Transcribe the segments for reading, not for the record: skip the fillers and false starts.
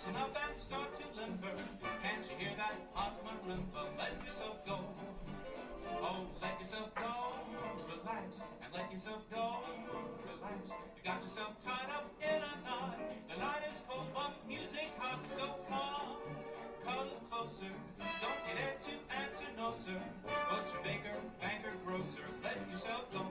loosen up and start to limber. Can't you hear that hot marimba? Let yourself go. Oh, let yourself go. Relax and let yourself go. Relax. You got yourself tied up in a knot. The night is cold, but music's hot, so come. Come closer. Don't get it to answer no, sir. Butcher, baker, banker, grocer. Let yourself go.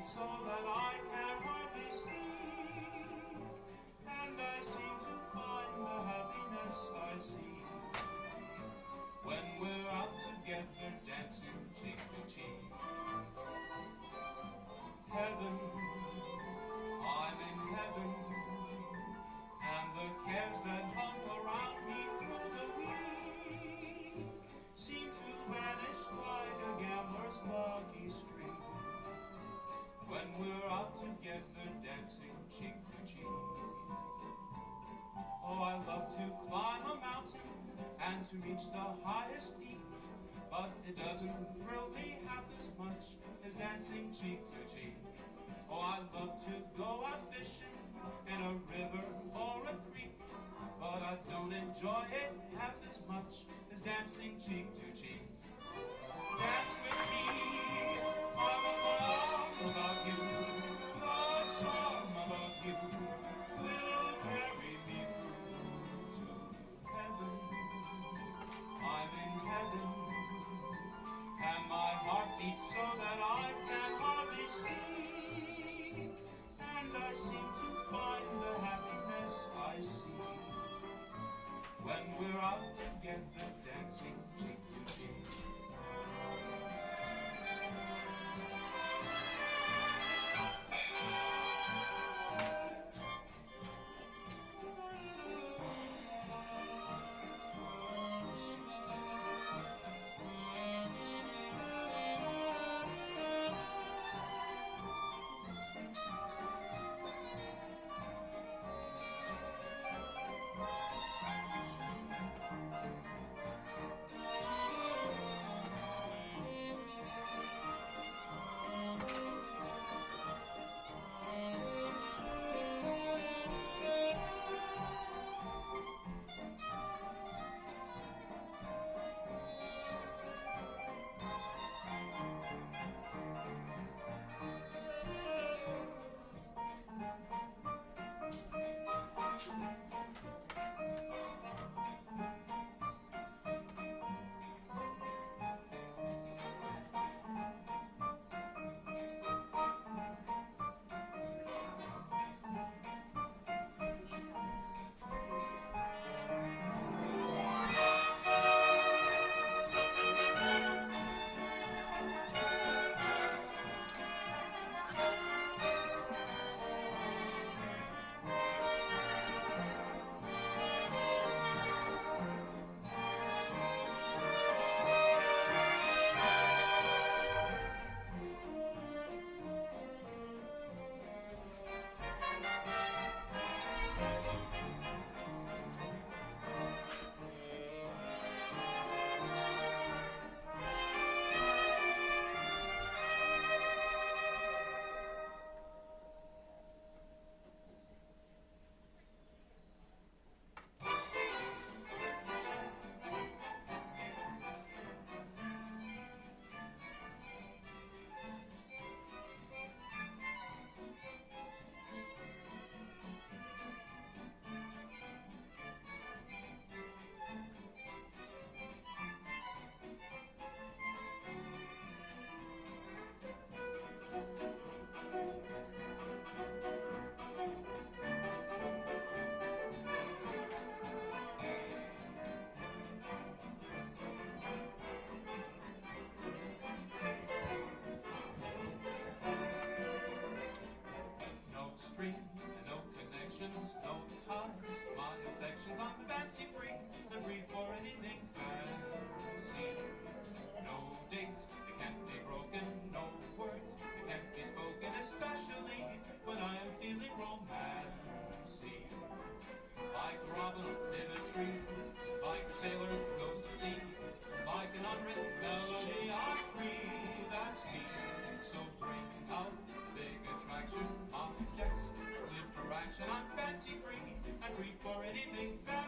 So that I can hardly sleep, and I seem to find the happiness I see when we're out together dancing cheek to cheek. Heaven, I'm in heaven, and the cares that hung around me through the week seem to vanish like a gambler's lucky streak when we're out together dancing cheek to cheek. Oh, I love to climb a mountain and to reach the highest peak, but it doesn't thrill me half as much as dancing cheek to cheek. Oh, I love to go out fishing in a river or a creek, but I don't enjoy it half as much as dancing cheek to cheek. Dance with me, I will love about you, the charm about you will carry me through to heaven. I'm in heaven, and my heart beats so that I can hardly speak, and I seem to find the happiness I see when we're out together dancing cheek to cheek. fancy free and free for anything fancy. No dates, they can't be broken, no words, they can't be spoken, especially when I am feeling romancy. Like a robin in a tree, like a sailor goes to sea, like an unwritten melody I free, that's me. So bring out big attraction objects, live for action, I'm fancy free and free for anything fancy.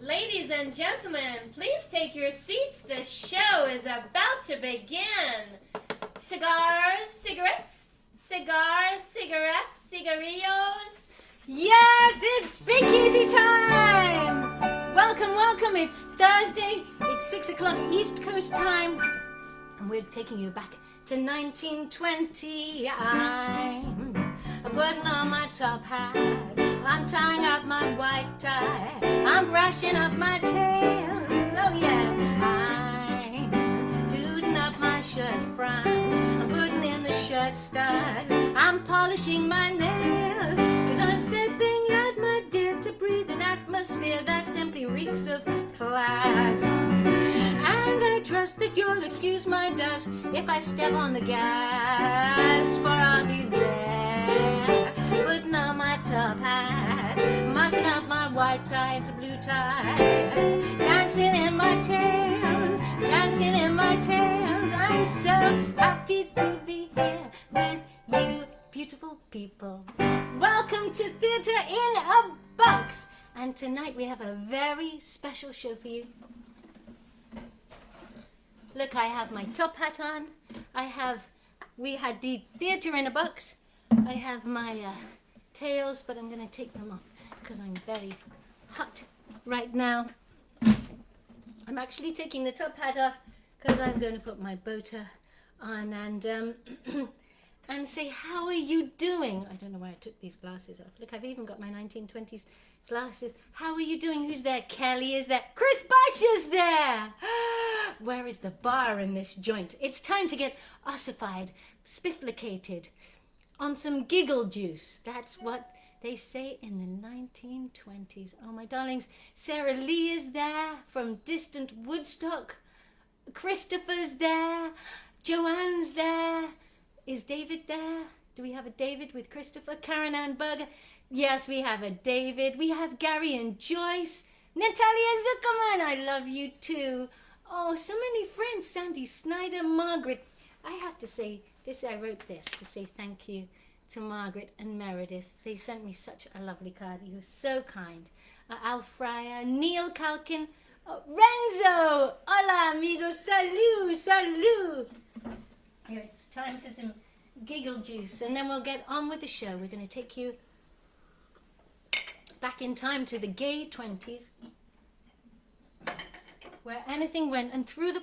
Ladies and gentlemen, please take your seats. The show is about to begin. Cigars, cigarettes, cigarillos. Yes, it's Speakeasy time! Welcome, it's Thursday, it's 6 o'clock East Coast time, and we're taking you back to 1920. I'm putting on my top hat, I'm tying up my white tie, I'm brushing off my tails, oh yeah, I'm duding up my shirt front, I'm putting in the shirt studs, I'm polishing my nails, 'cause I'm stepping out, my dear, to breathe an atmosphere that simply reeks of class. And I trust that you'll excuse my dust if I step on the gas, for I'll be there, putting on my top hat, mussing up my white tie, it's a blue tie, dancing in my tails, I'm so happy to be here with you beautiful people. Welcome to Theatre in a Box, and tonight we have a very special show for you. Look, I have my top hat on, we had the Theatre in a Box, I have my tails, but I'm going to take them off because I'm very hot right now. I'm actually taking the top hat off because I'm going to put my boater on and say, how are you doing? I don't know why I took these glasses off. Look, I've even got my 1920s glasses. How are you doing? Who's there? Kelly is there. Chris Bosch is there. Where is the bar in this joint? It's time to get ossified, spifflicated on some giggle juice. That's what they say in the 1920s. Oh, my darlings, Sarah Lee is there from distant Woodstock. Christopher's there. Joanne's there. Is David there? Do we have a David with Christopher? Karen Ann Berger. Yes, we have a David. We have Gary and Joyce. Natalia Zuckerman, I love you too. Oh, so many friends. Sandy Snyder, Margaret. I have to say, I wrote this to say thank you to Margaret and Meredith. They sent me such a lovely card. You were so kind. Al Fryer, Neil Calkin, Renzo. Hola, amigos. Salut, salut. Here, it's time for some giggle juice, and then we'll get on with the show. We're going to take you back in time to the gay 20s, where anything went, and through the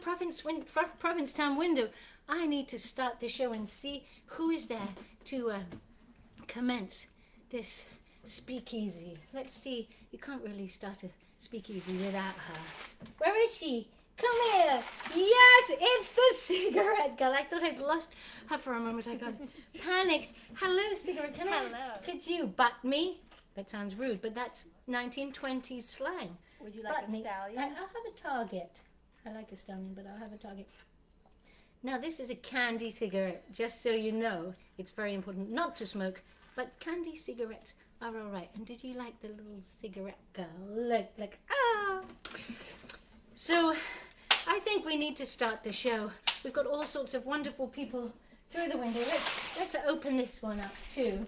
Provincetown window, I need to start the show and see who is there to commence this speakeasy. Let's see. You can't really start a speakeasy without her. Where is she? Come here. Yes, it's the cigarette girl. I thought I'd lost her for a moment. I got panicked. Hello, cigarette. Could you butt me? That sounds rude, but that's 1920s slang. Would you like a stallion? I'll have a target. I like a stallion, but I'll have a target. Now, this is a candy cigarette. Just so you know, it's very important not to smoke, but candy cigarettes are all right. And did you like the little cigarette girl? Look, ah! So, I think we need to start the show. We've got all sorts of wonderful people through the window. Let's open this one up, too.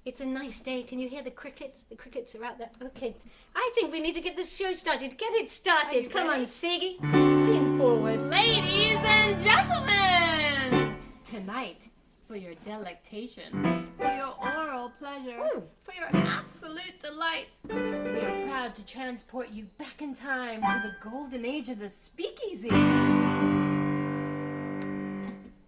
It's a nice day. Can you hear the crickets? The crickets are out there. Okay, I think we need to get this show started. Get it started. Come on, Siggy. Lean forward. Ladies and gentlemen, tonight, for your delectation, for your oral pleasure, for your absolute delight, we are proud to transport you back in time to the golden age of the speakeasy.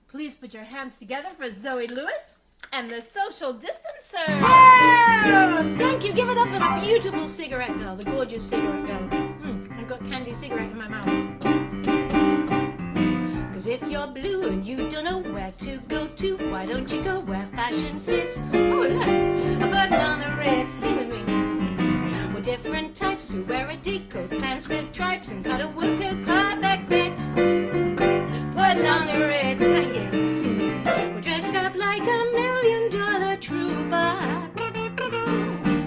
Please put your hands together for Zoe Lewis and the social distancer. Oh, thank you. Give it up for the beautiful cigarette girl, the gorgeous cigarette girl. I've got candy cigarette in my mouth. Cause if you're blue and you don't know where to go to, why don't you go where fashion sits? Oh, look, a button on the red. Sing with me. We're different types who wear a D-coat, pants with stripes, and cut a work coat, perfect fits. Putting on the red. Thank you. We're dressed up like $1 million trooper,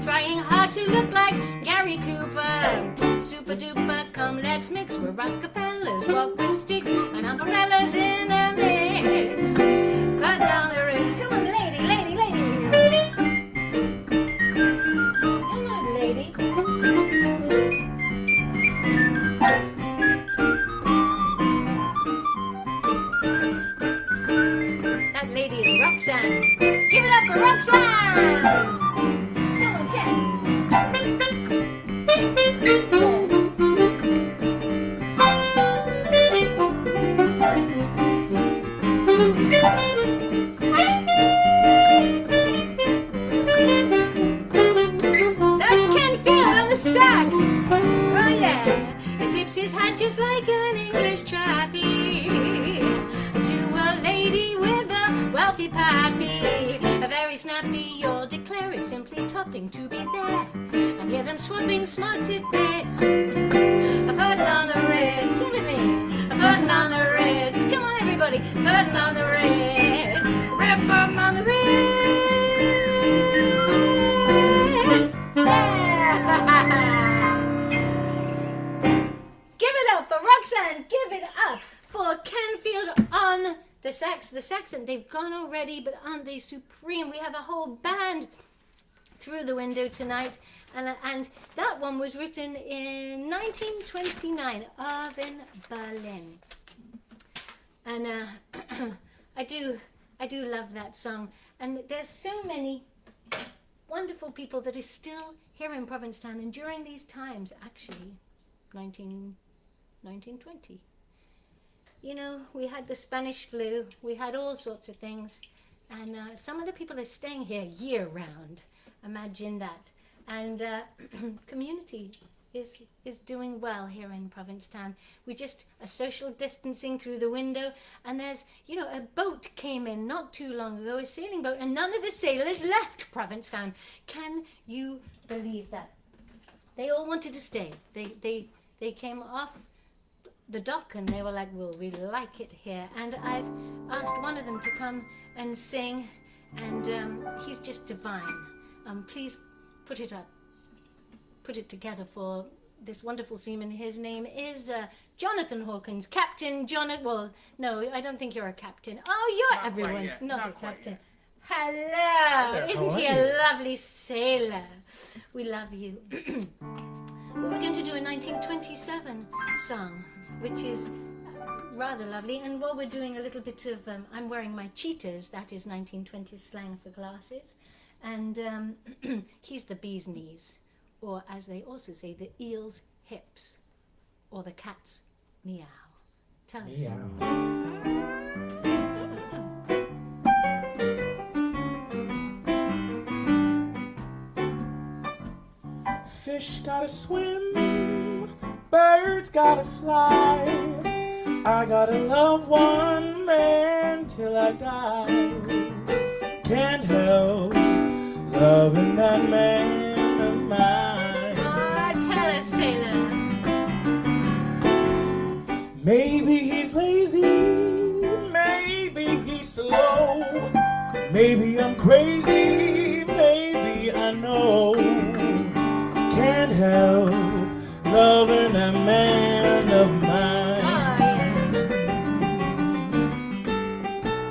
trying hard to look like Gary Cooper. Super duper, come let's mix. We're Rockefellers, walk with sticks and umbrellas in our midst. Cut down the ritz. Come on, lady. Come on, lady. That lady is Roxanne. Give it up for Roxanne! Come on, Ken. That's Ken Field on the sax. Oh yeah. He tips his hat just like an English chappie to a lady with a wealthy pappy. A very snappy, you'll declare it simply topping to be there and hear them swapping smart tidbits. A putting on the Ritz, sing with me. A putting on the Ritz, come on everybody. Putting on the Ritz, rip on the Ritz. Give it up for Roxanne. Give it up for Canfield on the sax. The saxon, they've gone already, but aren't they supreme? We have a whole band through the window tonight, and that one was written in 1929, in Berlin. And I do love that song. And there's so many wonderful people that are still here in Provincetown, and during these times, actually, 1920. You know, we had the Spanish flu, we had all sorts of things, and some of the people are staying here year-round. Imagine that. And community is doing well here in Provincetown. We just are social distancing through the window, and there's, you know, a boat came in not too long ago, a sailing boat, and none of the sailors left Provincetown. Can you believe that? They all wanted to stay. They came off the dock, and they were like, well, we like it here. And I've asked one of them to come and sing, and he's just divine. Please put it together for this wonderful seaman. His name is Jonathan Hawkins, Captain Jonathan. Well, no, I don't think you're a captain. Oh, you're Not quite everyone's yet. not Not a quite captain. yet. Hello, there, isn't how he are a you? lovely sailor? We love you. Well, we're going to do a 1927 song, which is rather lovely. And while we're doing a little bit of, I'm wearing my cheetahs, that is 1920s slang for glasses. And he's the bee's knees, or as they also say, the eel's hips, or the cat's meow. Tell us. Meow. Fish gotta swim, birds gotta fly. I gotta love one man till I die. Can't help loving that man of mine. Oh, tell us, sailor. Maybe he's lazy, maybe he's slow, maybe I'm crazy, maybe I know. Can't help loving that man of mine. Oh, yeah.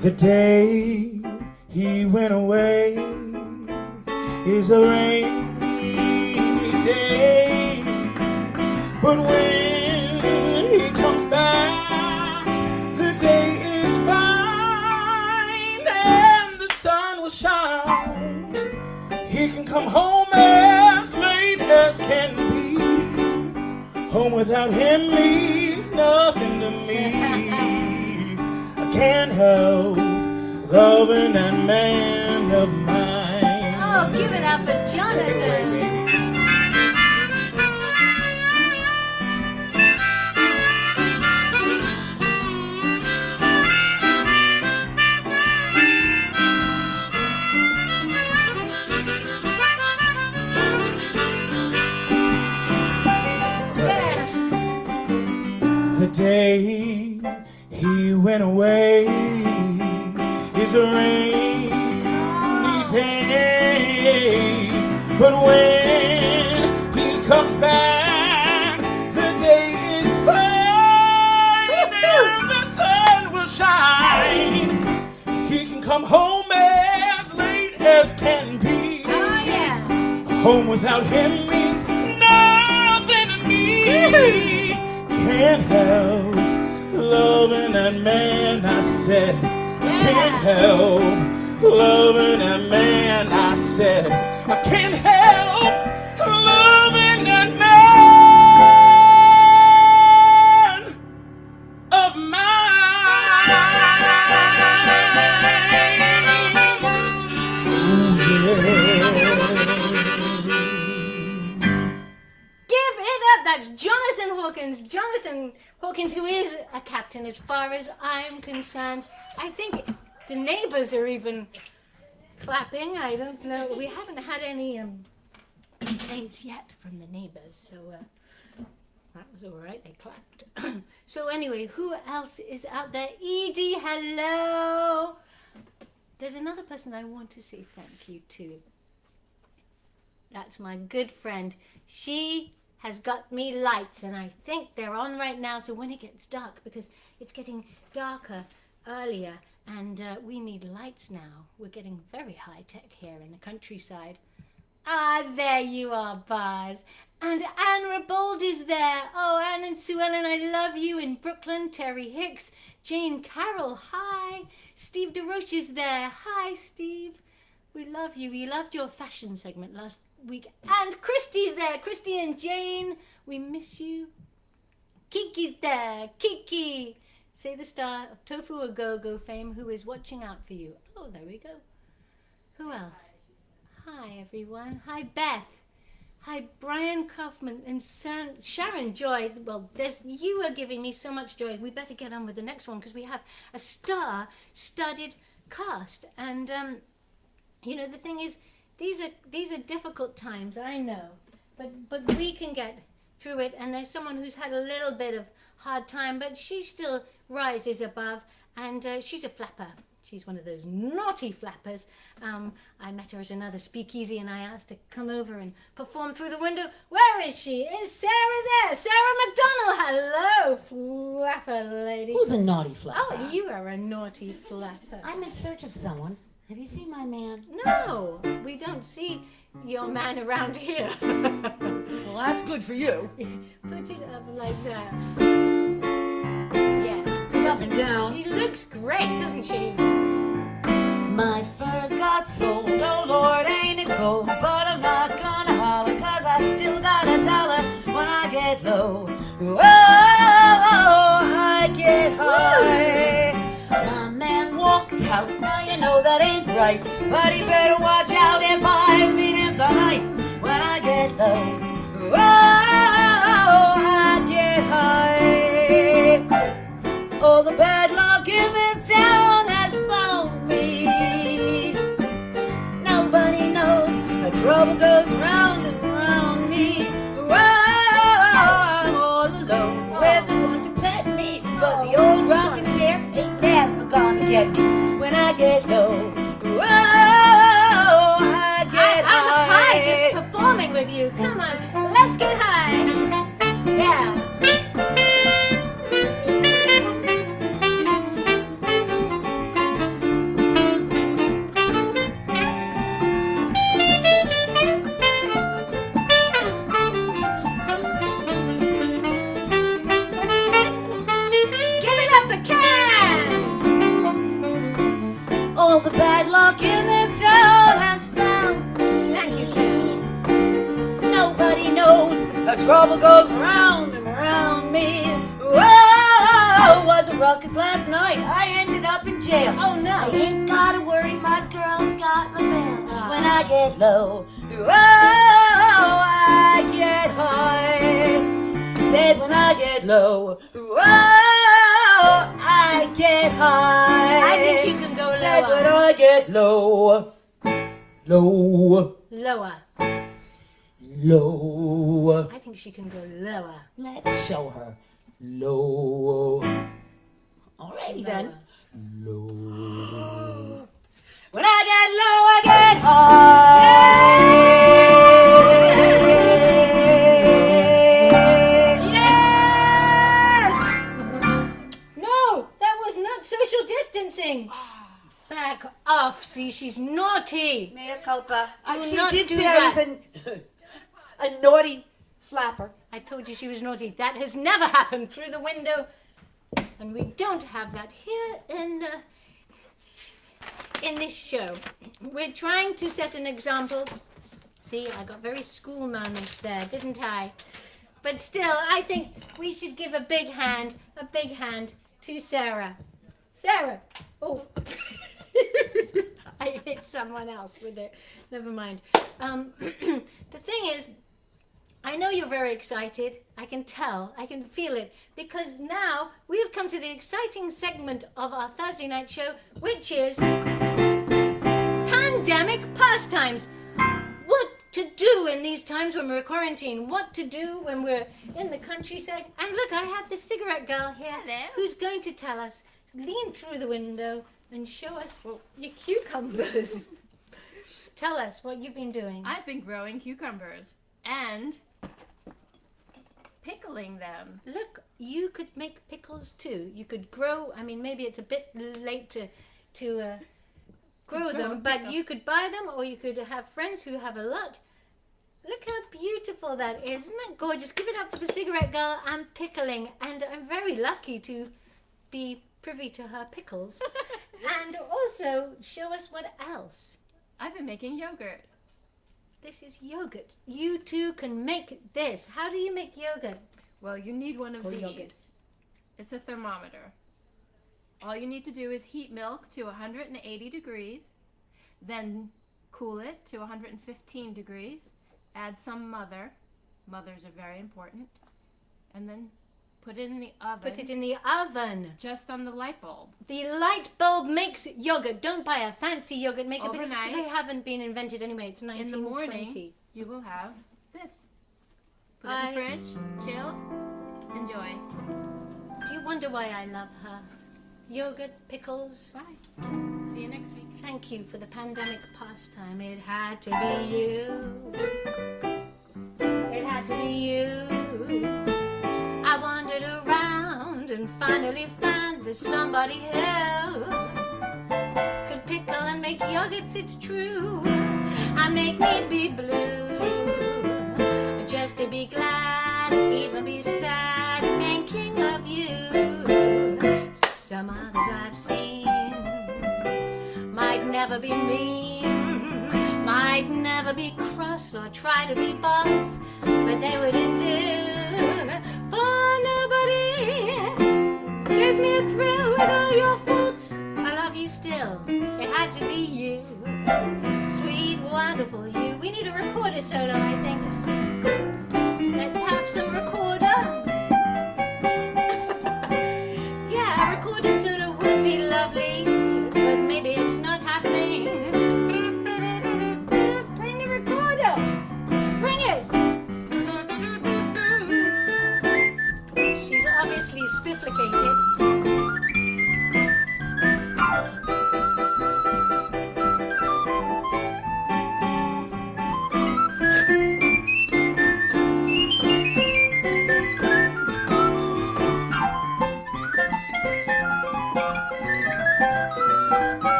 The day he went away is a rainy day, but when he comes back, the day is fine and the sun will shine. He can come home as late as can be. Home without him means nothing to me. I can't help loving that man of mine. Oh, give it up for Take it away, Jonathan. baby. Yeah. The day he went away is a rainy day, but when he comes back, the day is fine and the sun will shine. He can come home as late as can be. Oh, yeah. Home without him means nothing to me. Can't help loving that man, I said. I can't help loving that man, I said. I can't help loving that man of mine. Give it up. That's Jonathan Hawkins. Jonathan Hawkins, who is a captain as far as I'm concerned. I think the neighbors are even clapping. I don't know. We haven't had any complaints yet from the neighbors, so that was all right. They clapped. So anyway, who else is out there? Edie, hello. There's another person I want to say thank you to. That's my good friend. She has got me lights, and I think they're on right now, so when it gets dark, because it's getting darker earlier, and we need lights now. We're getting very high-tech here in the countryside. Ah, there you are, Bars. And Anne Rabold is there. Oh, Anne and Sue Ellen, I love you. In Brooklyn, Terry Hicks, Jane Carroll, hi. Steve DeRoche is there. Hi, Steve. We love you. We loved your fashion segment last week. And Christy's there. Christy and Jane, we miss you. Kiki's there. Kiki. Say the star of Tofu A Go-Go fame who is watching out for you. Oh, there we go. Who else? Hi, everyone. Hi, Beth. Hi, Brian Kaufman and Sharon Joy. Well, you are giving me so much joy. We better get on with the next one because we have a star-studded cast. And, you know, the thing is, these are difficult times, I know. But we can get through it, and there's someone who's had a little bit of hard time, but she still rises above, and she's a flapper. She's one of those naughty flappers. I met her at another speakeasy, and I asked her to come over and perform through the window. Where is she? Is Sarah there? Sarah McDonald! Hello, flapper lady. Who's a naughty flapper? Oh, you are a naughty flapper. I'm in search of someone. Have you seen my man? No, we don't see your man around here. Well, that's good for you. Put it up like that. Yeah. Up and down. She looks great, doesn't she? My fur got sold, oh Lord, ain't it cold? But I'm not gonna holler, 'cause I still got $1 when I get low. Oh, I get high. My man walked out, now you know that ain't right. But he better watch out if I meet him tonight when I get low. Oh, I get high. All the bad luck in this town has found me. Nobody knows the trouble goes round and round me. Whoa, I'm all alone with the one to pet me, but the old rocking chair ain't never gonna get me when I get low. Whoa, I get I'm high. high just performing with you. Come on, let's get high. Yeah. All the bad luck in this town has found me. Thank you, Ken. Nobody knows how trouble goes round and round me. Whoa, was a ruckus last night. I ended up in jail. Oh, no. I ain't gotta worry, my girl's got my bail. When I get low, whoa, I get high. Said when I get low, whoa, I get high. I think you can go Said when lower. I get low, low, Lower. low. I think she can go lower. Let's show her. Low. Alrighty then. Low. When I get low, I get high. Yes! No, that was not social distancing. Back off. See, she's naughty. Mea culpa. Do She not did do say I was a naughty flapper. I told you she was naughty. That has never happened through the window. And we don't have that here in this show. We're trying to set an example. See, I got very school moments there, didn't I? But still, I think we should give a big hand to Sarah. Sarah! Oh. I hit someone else with it. Never mind. The thing is, I know you're very excited. I can tell. I can feel it. Because now we have come to the exciting segment of our Thursday night show, which is Pandemic Pastimes. What to do in these times when we're quarantined. What to do when we're in the countryside. And look, I have the cigarette girl here. Hello. Who's going to tell us, lean through the window and show us your cucumbers. Tell us what you've been doing. I've been growing cucumbers and pickling them. Look, you could make pickles too. You could grow, I mean, maybe it's a bit late to grow them, but you could buy them or you could have friends who have a lot. Look how beautiful that is. Isn't that gorgeous? Give it up for the cigarette girl. I'm pickling, and I'm very lucky to be privy to her pickles. And also, show us what else. I've been making yogurt. This is yogurt. You too can make this. How do you make yogurt? Well, you need one of Or these. yogurt. It's a thermometer. All you need to do is heat milk to 180 degrees, then cool it to 115 degrees, add some mother. Mothers are very important. And then put it in the oven. Put it in the oven. Just on the light bulb. The light bulb makes yogurt. Don't buy a fancy yogurt maker because Overnight. they haven't been invented anyway. It's In 1920. the morning, you will have this. Put it in the fridge. Chill. Enjoy. Do you wonder why I love her? Yogurt, pickles. Bye. See you next week. Thank you for the pandemic pastime. It had to be you. It had to be you. I wandered around and finally found there's somebody who could pickle and make yogurts, it's true. And make me be blue. Just to be glad, even be sad, thinking of you. Some others I've seen might never be mean, might never be cross or try to be boss, but they wouldn't do for nobody. Gives me a thrill with all your faults. I love you still. It had to be you, sweet, wonderful you. We need a recorder solo, I think. Let's have some recorder. Yeah, a recorder solo would be lovely, but maybe it's not happening. Bring the recorder. Bring it. She's obviously spifflicated.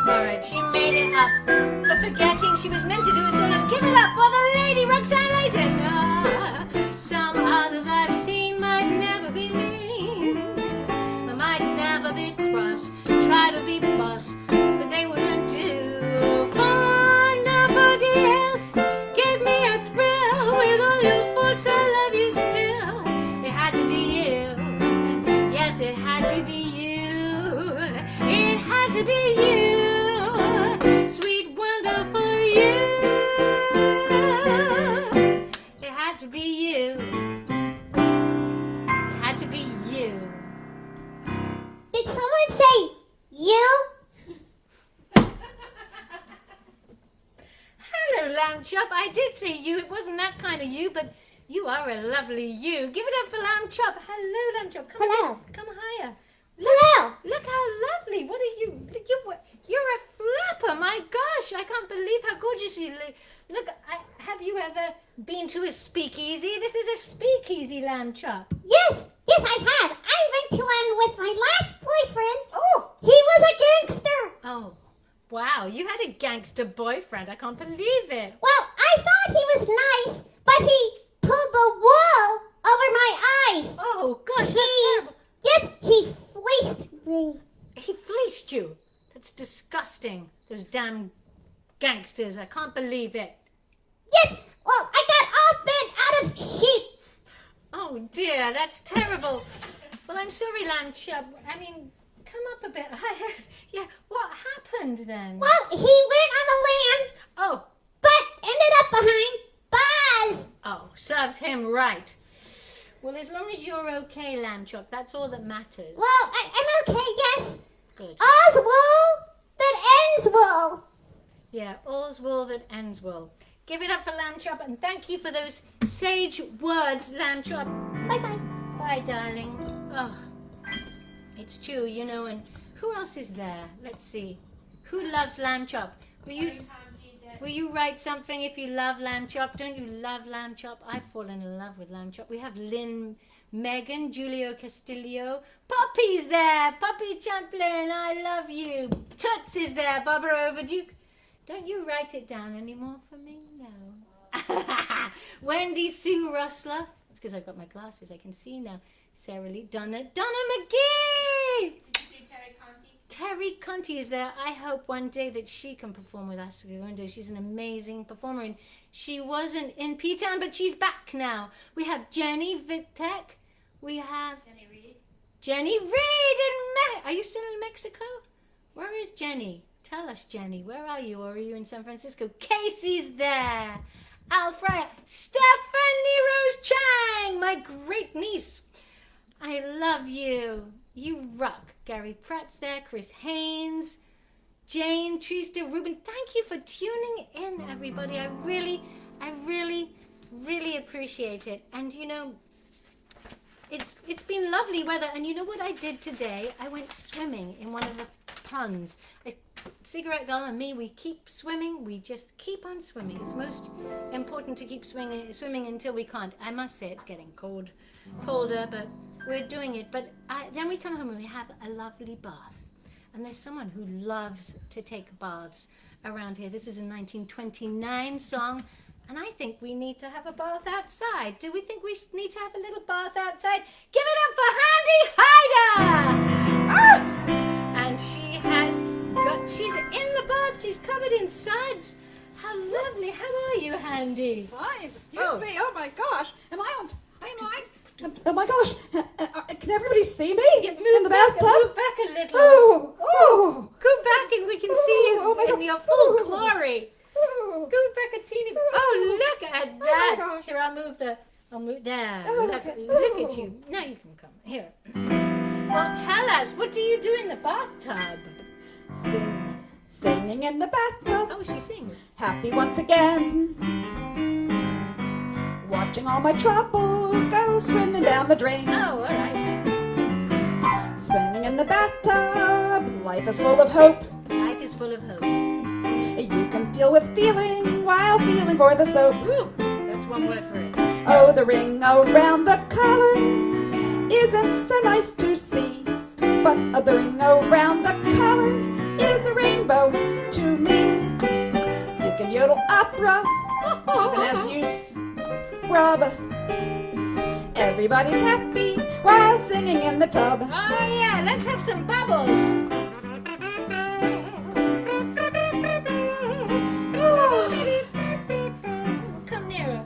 Alright, she made it up for forgetting she was meant to do a solo. Give it up for the lady Roxanne Layton. Some others I've seen might never be mean, might never be cross, try to be boss, but they wouldn't do for nobody else. Give me a thrill with all your faults. I love you still. It had to be you. Yes, it had to be you. It had to be you. Sweet, wonderful you. It had to be you. It had to be you. Did someone say you? Hello, Lamb Chop. I did say you. It wasn't that kind of you, but you are a lovely you. Give it up for Lamb Chop. Hello, Lamb Chop. Come Hello. on, come higher. Hello. Look how lovely. What are you? You're a flapper. My gosh, I can't believe how gorgeous you look. Look, have you ever been to a speakeasy? This is a speakeasy, Lamb Chop. Yes, I have. I went to one with my last boyfriend. Oh, he was a gangster. Oh, wow. You had a gangster boyfriend. I can't believe it. Well, I thought he was nice, but he pulled the wool over my eyes. Oh, gosh, that's terrible. Yes, he fleeced me. He fleeced you. That's disgusting. Those damn gangsters. I can't believe it. Yes, well, I got all bent out of shape. Oh, dear. That's terrible. Well, I'm sorry, Lamb Chop. I mean, come up a bit higher. Yeah, what happened then? Well, he went on the land, Oh, but ended up behind bars. oh, serves him right. Well, as long as you're okay, Lamb Chop, that's all that matters. Well, I'm okay, yes. Good. All's wool that ends wool. Yeah, all's wool that ends wool. Give it up for Lamb Chop, and thank you for those sage words, Lamb Chop. Bye-bye. Bye, darling. Oh, it's true, you know, and who else is there? Let's see. Who loves Lamb Chop? Will you write something if you love Lamb Chop? Don't you love Lamb Chop? I've fallen in love with Lamb Chop. We have Lynn, Megan, Julio Castillo. Poppy's there. Poppy Champlin, I love you. Toots is there. Barbara Overduke. Don't you write it down anymore for me? No. Wendy Sue Rosloff. It's because I've got my glasses. I can see now. Sarah Lee. Donna McGee. Terry Conti is there. I hope one day that she can perform with us. She's an amazing performer, and she wasn't in P-Town, but she's back now. We have Jenny Vitek. We have Jenny Reed in Are you still in Mexico? Where is Jenny? Tell us, Jenny. Where are you? Or are you in San Francisco? Casey's there. Al Fryer. Stephanie Rose Chang, my great niece. I love you. You rock. Gary Pratt's there. Chris Haynes. Jane Trista Rubin. Thank you for tuning in, everybody. I really Really appreciate it. And you know, it's been lovely weather. And you know what I did today? I went swimming in one of the ponds. Cigarette Girl and me, we keep swimming. We just keep on swimming. It's most important to keep swimming until we can't. I must say it's getting colder, but we're doing it. But then we come home and we have a lovely bath. And there's someone who loves to take baths around here. This is a 1929 song. And I think we need to have a bath outside. Do we think we need to have a little bath outside? Give it up for Handy Hyder! Ah! And she's in the bath. She's covered in suds. How lovely. How are you, Handy? Fine. Excuse me. Oh my gosh. Am I on? Oh my gosh. Can everybody see me? Yeah, in the bathtub? Move back a little. Oh. Go back and we can see you Oh my in God. your full Oh. glory. Oh. Go back a teeny. Oh, look at that. Oh my gosh. Here, I'll move there. Oh, look okay. at you. Now you can come. Here. Well, tell us, what do you do in the bathtub? Singing in the bathtub. Oh, she sings. Happy once again. Watching all my troubles go swimming down the drain. Oh, all right. Swimming in the bathtub. Life is full of hope. Life is full of hope. You can feel with feeling while feeling for the soap. Ooh, that's one word for it. Oh, the ring around the collar isn't so nice to see. But the ring around the collar is a rainbow to me. You can yodel opera even as you scrub. Everybody's happy while singing in the tub. Oh, yeah, let's have some bubbles. Come nearer.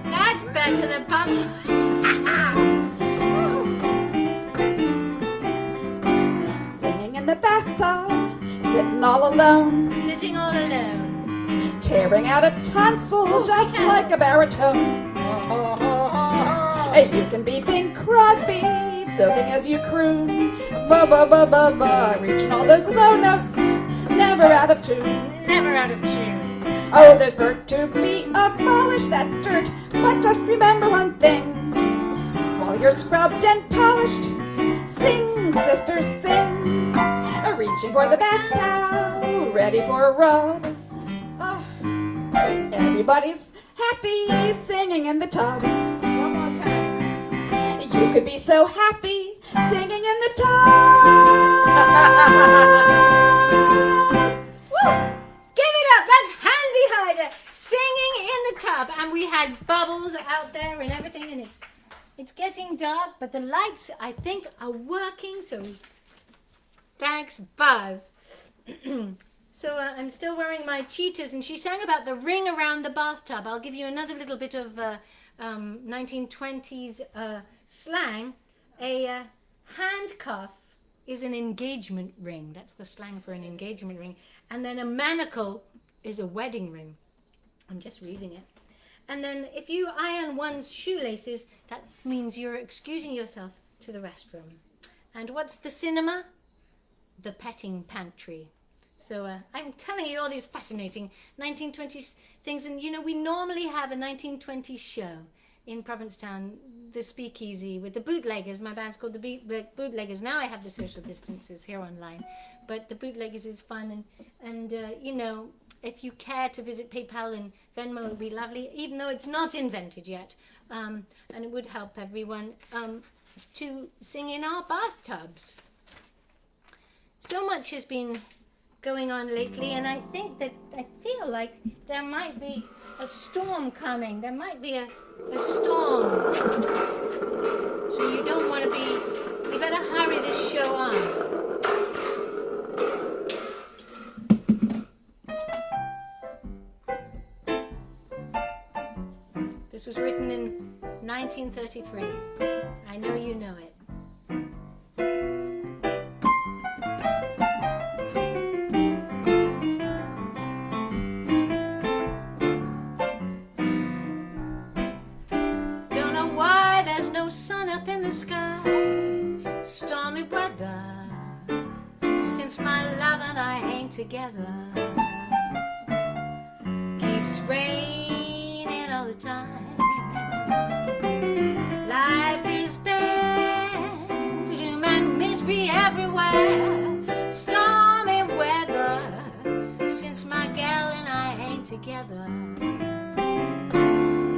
That's better than bubbles. Singing in the bathtub, sitting all alone, Sitting all alone. tearing out a tonsil just like a baritone. You can be Bing Crosby, soaking as you croon, ba-ba-ba-ba-ba, reaching all those low notes, never out of tune. Never out of tune. Oh, there's Bert to be abolished, that dirt, but just remember one thing. While you're scrubbed and polished, sing, sisters, sing. Reaching for the bath towel, ready for a rub. Oh, everybody's happy, singing in the tub. One more time. You could be so happy, singing in the tub. Woo! Give it up. That's Handy Hyder singing in the tub. And we had bubbles out there and everything. And it's getting dark, but the lights, I think, are working. So thanks, Buzz. So I'm still wearing my cheetahs. And she sang about the ring around the bathtub. I'll give you another little bit of 1920s slang. A handcuff is an engagement ring. That's the slang for an engagement ring. And then a manacle is a wedding ring. I'm just reading it. And then if you iron one's shoelaces, that means you're excusing yourself to the restroom. And what's the cinema? The petting pantry. So I'm telling you all these fascinating 1920s things. And you know, we normally have a 1920s show in Provincetown, the Speakeasy, with the Bootleggers. My band's called the Bootleggers. Now I have the social distances here online. But the Bootleggers is fun. And you know, if you care to visit PayPal and Venmo, it would be lovely, even though it's not invented yet. And it would help everyone to sing in our bathtubs. So much has been going on lately, and I think that I feel like there might be a storm coming. There might be a storm. So you don't want to be, you better hurry this show on. This was written in 1933. I know you know it. Sun up in the sky, stormy weather, since my love and I ain't together. Keeps raining all the time. Life is bad, gloom and misery everywhere. Stormy weather, since my gal and I ain't together.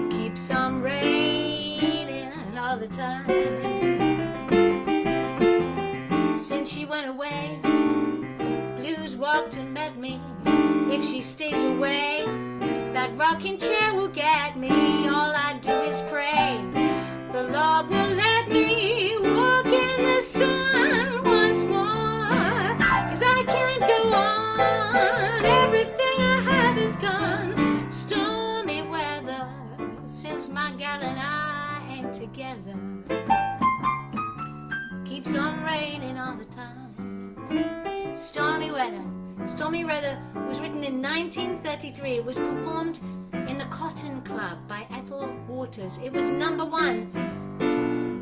It keeps on raining all the time. Since she went away, blues walked and met me. If she stays away, that rocking chair will get me. All I do is pray the Lord will let me walk in the sun once more. 'Cause I can't go on, everything I have is gone. Stormy weather, since my gal and I ain't together. Keeps on raining all the time. Stormy weather. Stormy Weather was written in 1933. It was performed in the Cotton Club by Ethel Waters. It was #1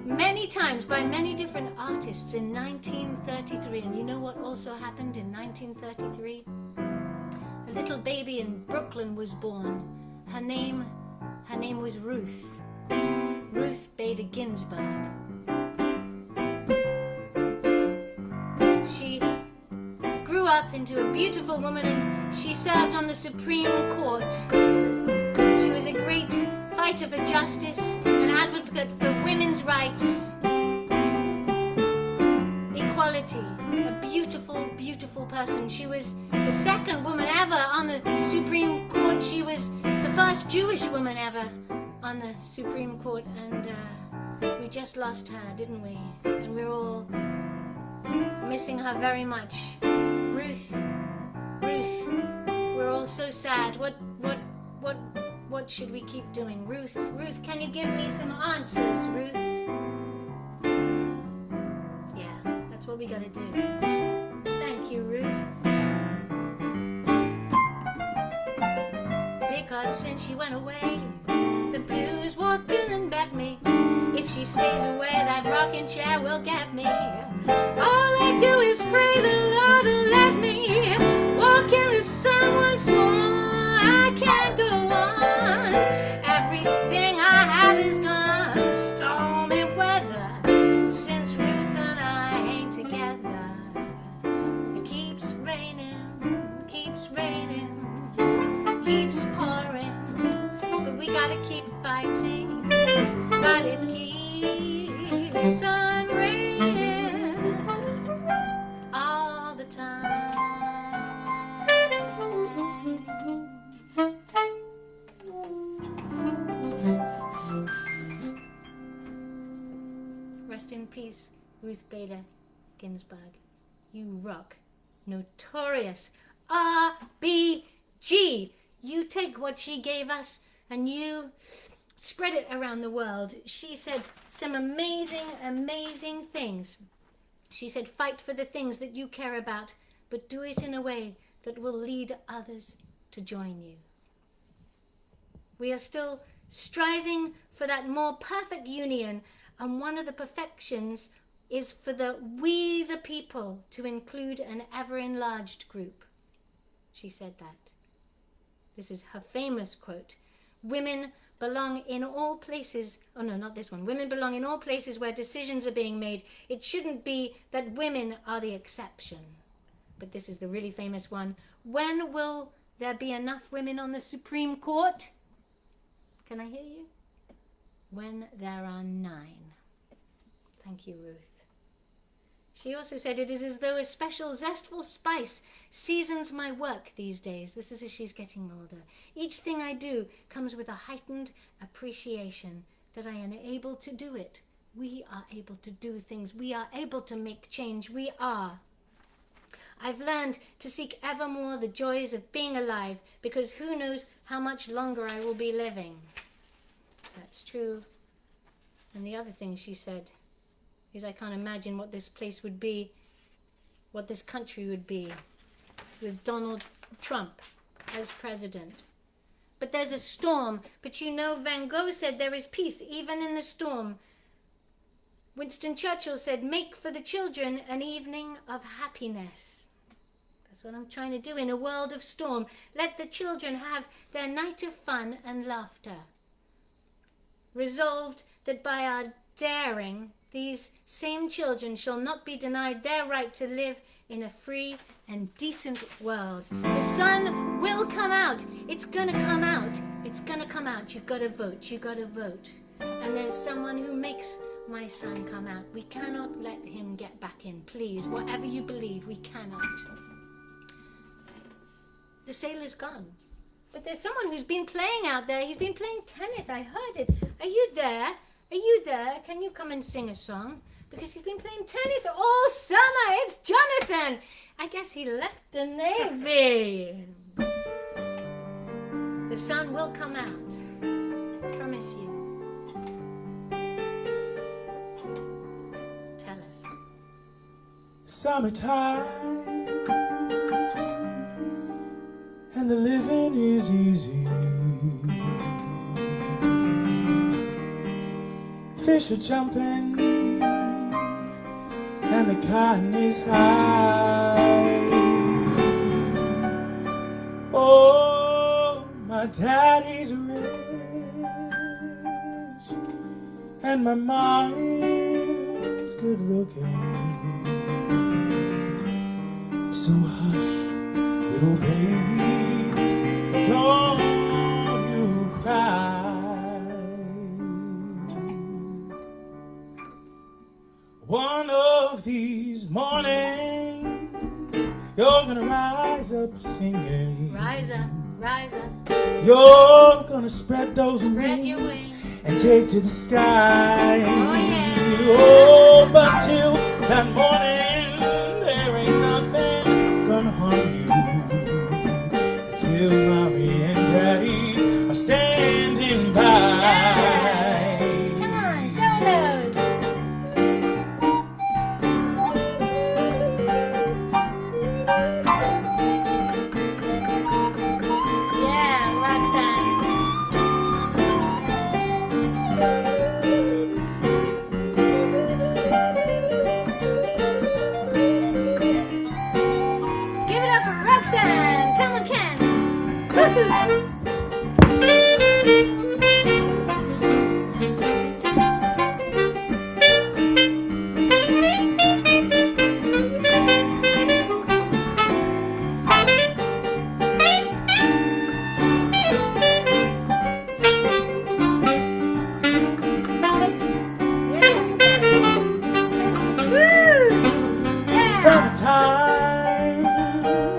many times by many different artists in 1933. And you know what also happened in 1933? A little baby in Brooklyn was born. Her name was Ruth. Ruth Bader Ginsburg. She grew up into a beautiful woman, and she served on the Supreme Court. She was a great fighter for justice, an advocate for women's rights, equality, a beautiful, beautiful person. She was the second woman ever on the Supreme Court. She was the first Jewish woman ever on the Supreme Court, and we just lost her, didn't we? And we're all missing her very much. Ruth, we're all so sad. What should we keep doing? Ruth, can you give me some answers, Ruth? Yeah, that's what we gotta do. Thank you, Ruth. Because since she went away, the blues walked in and bet me. If she stays away, that rocking chair will get me. All I do is pray the Lord will let me walk in the sun once more. I can't go on, everything I have is gone. Stormy weather, since Ruth and I ain't together. It keeps raining, keeps pouring, but we gotta keep fighting. But it keeps on raining all the time. Rest in peace, Ruth Bader Ginsburg. You rock. Notorious. RBG. You take what she gave us and you spread it around the world. She said some amazing, amazing things. She said, fight for the things that you care about, but do it in a way that will lead others to join you. We are still striving for that more perfect union, and one of the perfections is for we the people to include an ever-enlarged group. She said that. This is her famous quote. Women belong in all places. Oh no, not this one. Women belong in all places where decisions are being made. It shouldn't be that women are the exception. But this is the really famous one. When will there be enough women on the Supreme Court? Can I hear you? When there are 9. Thank you, Ruth. She also said, it is as though a special zestful spice seasons my work these days. This is as she's getting older. Each thing I do comes with a heightened appreciation that I am able to do it. We are able to do things. We are able to make change. We are. I've learned to seek evermore the joys of being alive, because who knows how much longer I will be living. That's true. And the other thing she said is, I can't imagine what this place would be, what this country would be, with Donald Trump as president. But there's a storm. But you know, Van Gogh said there is peace even in the storm. Winston Churchill said, make for the children an evening of happiness. That's what I'm trying to do in a world of storm. Let the children have their night of fun and laughter. Resolved that by our daring, these same children shall not be denied their right to live in a free and decent world. The sun will come out. It's gonna come out. It's gonna come out. You've got to vote. You've got to vote. And there's someone who makes my son come out. We cannot let him get back in. Please, whatever you believe, we cannot. The sailor's gone. But there's someone who's been playing out there. He's been playing tennis. I heard it. Are you there? Are you there? Can you come and sing a song? Because he's been playing tennis all summer. It's Jonathan. I guess he left the Navy. The sun will come out. I promise you. Tell us. Summertime, and the living is easy. Fish are jumping, and the cotton is high. Oh, my daddy's rich, and my mommy's good looking. So hush, little baby, don't you cry. One of these mornings, you're gonna rise up singing. Rise up, rise up. You're gonna spread those Spread your wings wings. and take to the sky. Oh, yeah. Oh, but till that morning, there ain't nothing gonna harm you. Till mommy and daddy are standing by. Yeah. Come on, solos. Yeah, Roxanne. Give it up for Roxanne. Come on, Ken. Woohoo. Summertime,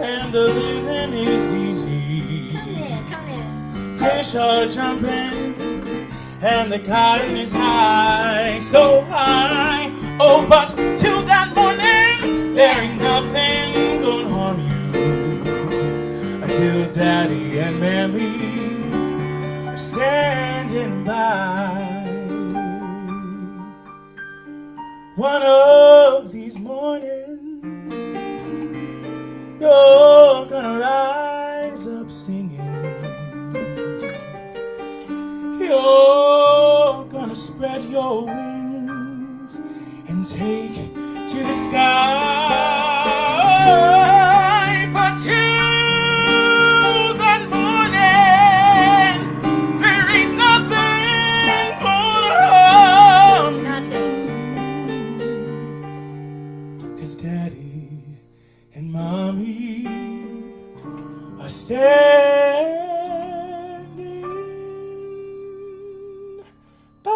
and the living is easy. Come here. Fish are jumping, and the cotton is high, so high. Oh, but till that morning, there ain't nothing gonna harm you. Until daddy and mammy are standing by. One of these mornings, you're gonna rise up singing. You're gonna spread your wings and take to the sky. But till that morning, there ain't nothing gonna harm you. Nothing. 'Cause daddy and mommy are standing by.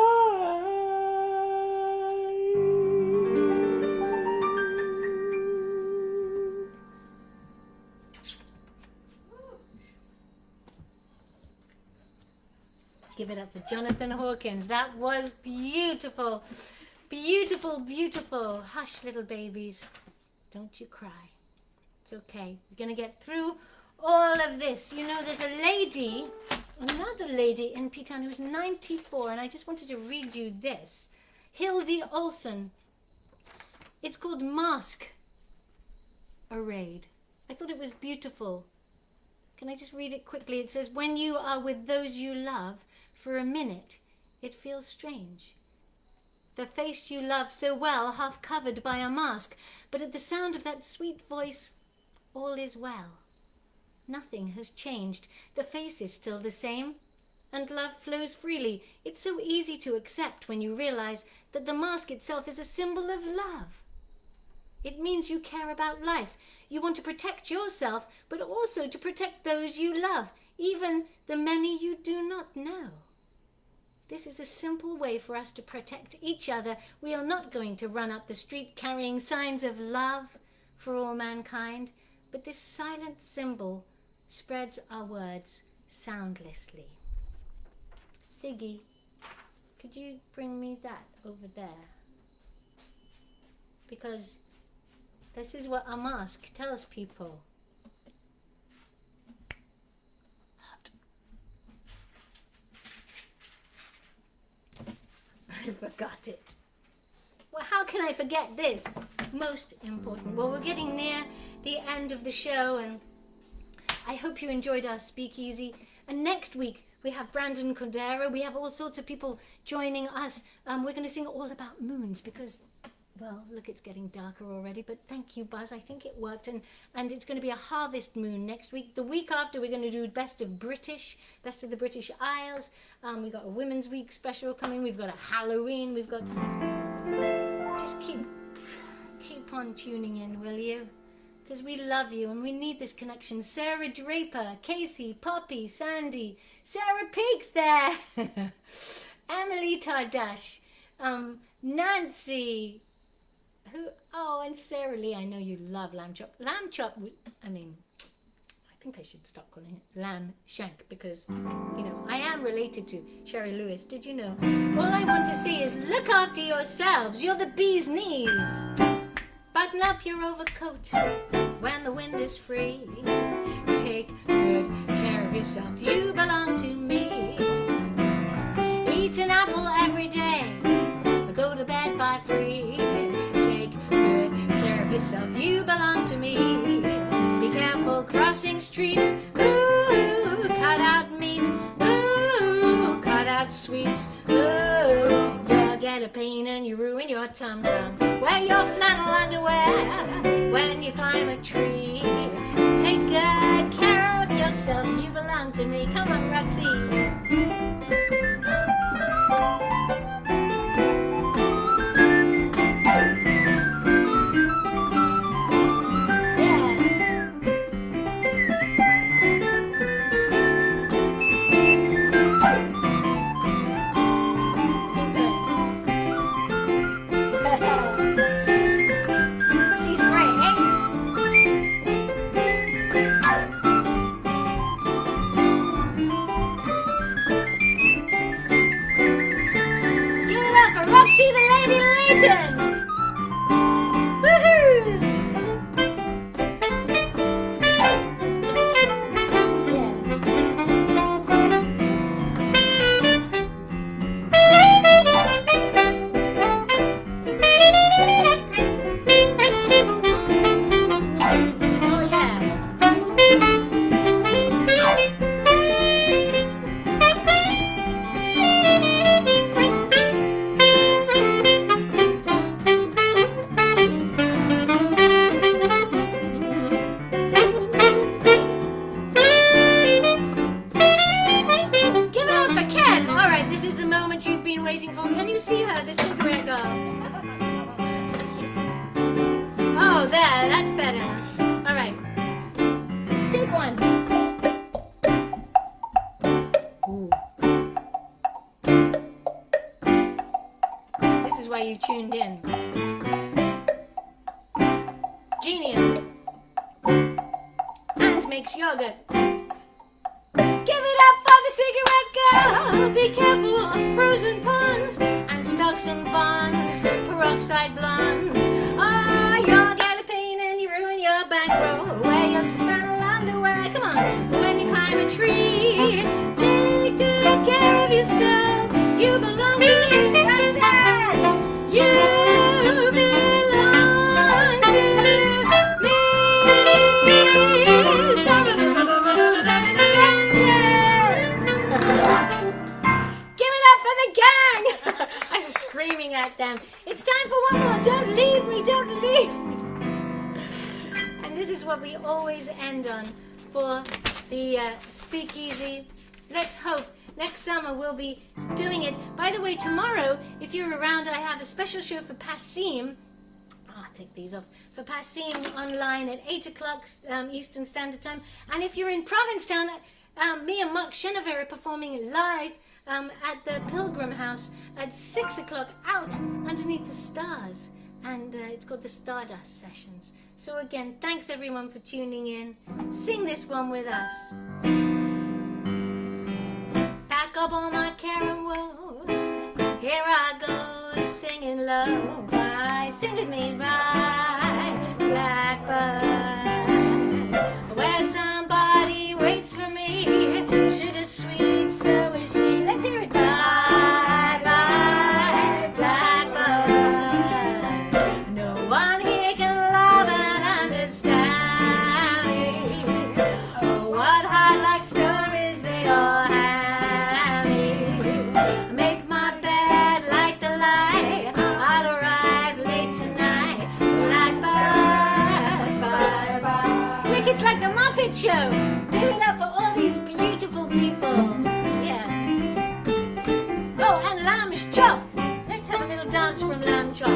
Give it up for Jonathan Hawkins. That was beautiful. Beautiful, beautiful. Hush, little babies. Don't you cry. It's okay. We're going to get through all of this. You know, there's a lady, another lady in P-Town who's 94, and I just wanted to read you this. Hildy Olsen. It's called Mask Arrayed. I thought it was beautiful. Can I just read it quickly? It says, when you are with those you love, for a minute, it feels strange. The face you love so well, half covered by a mask. But at the sound of that sweet voice, all is well. Nothing has changed. The face is still the same, and love flows freely. It's so easy to accept when you realize that the mask itself is a symbol of love. It means you care about life. You want to protect yourself, but also to protect those you love, even the many you do not know. This is a simple way for us to protect each other. We are not going to run up the street carrying signs of love for all mankind, but this silent symbol spreads our words soundlessly. Siggy, could you bring me that over there? Because this is what our mask tells people. Hot. I forgot it. Well, how can I forget this? Most important. Well, we're getting near the end of the show, and I hope you enjoyed our speakeasy. And next week, we have Brandon Cordero. We have all sorts of people joining us. We're going to sing all about moons because, well, look, it's getting darker already. But thank you, Buzz. I think it worked. And it's going to be a harvest moon next week. The week after, we're going to do Best of the British Isles. We've got a Women's Week special coming. We've got a Halloween. We've got... Just keep on tuning in, will you? Because we love you and we need this connection. Sarah Draper, Casey, Poppy, Sandy, Sarah Peaks there, Emily Tardash, Nancy, and Sarah Lee. I know you love lamb chop. Lamb chop, I think I should stop calling it lamb shank because, I am related to Sherry Lewis. Did you know? All I want to say is look after yourselves. You're the bee's knees. Button up your overcoat when the wind is free. Take good care of yourself. You belong to me. Eat an apple every day. Go to bed by 3. Take good care of yourself. You belong to me. Be careful crossing streets. Ooh, cut out meat. Ooh, cut out sweets. Ooh, you'll get a pain and you ruin your tum-tum. Wear your flannel underwear when you climb a tree. Take good care of yourself. You belong to me. Come on, Roxy. See the Lady Leighton! Woohoo! You tuned in. Genius. And makes yogurt. Give it up for the cigarette girl. Be careful of frozen ponds and stocks and bonds, peroxide blondes. Oh, you'll get a pain and you ruin your bankroll. Wear your flannel underwear. Come on, when you climb a tree, take good care of yourself. You belong to me. That's it. You belong to me. Give it up for the gang. I'm screaming at them. It's time for one more. Don't leave me. Don't leave me. And this is what what we always end on for the Speakeasy. Let's hope next summer we'll be doing it. By the way, tomorrow, if you're around, I have a special show for Passim. I'll take these off. For Passim online at 8 o'clock Eastern Standard Time. And if you're in Provincetown, me and Mark Chenever are performing live at the Pilgrim House at 6 o'clock out underneath the stars. And it's called the Stardust Sessions. So again, thanks everyone for tuning in. Sing this one with us. Pack up all my care and woe. Here I go singing low. Bye, sing with me, bye, blackbird. Where somebody waits for me, sugar sweet, so is she. Let's hear it. Bye, bye, blackbird. No one here can love and understand me. Oh, what heart-like stories they all have me. Make my bed like the light. I'll arrive late tonight. Blackbird, bye bye. Look, it's like the Muppet Show. Give it up for all these beautiful people. Yeah. Oh, and Lamb's Chop. Let's have a little dance from Lamb Chop.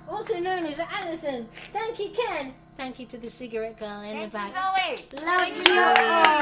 Also known as Alison. Thank you, Ken. Thank you to the cigarette girl in the back. Zoe. Love you all.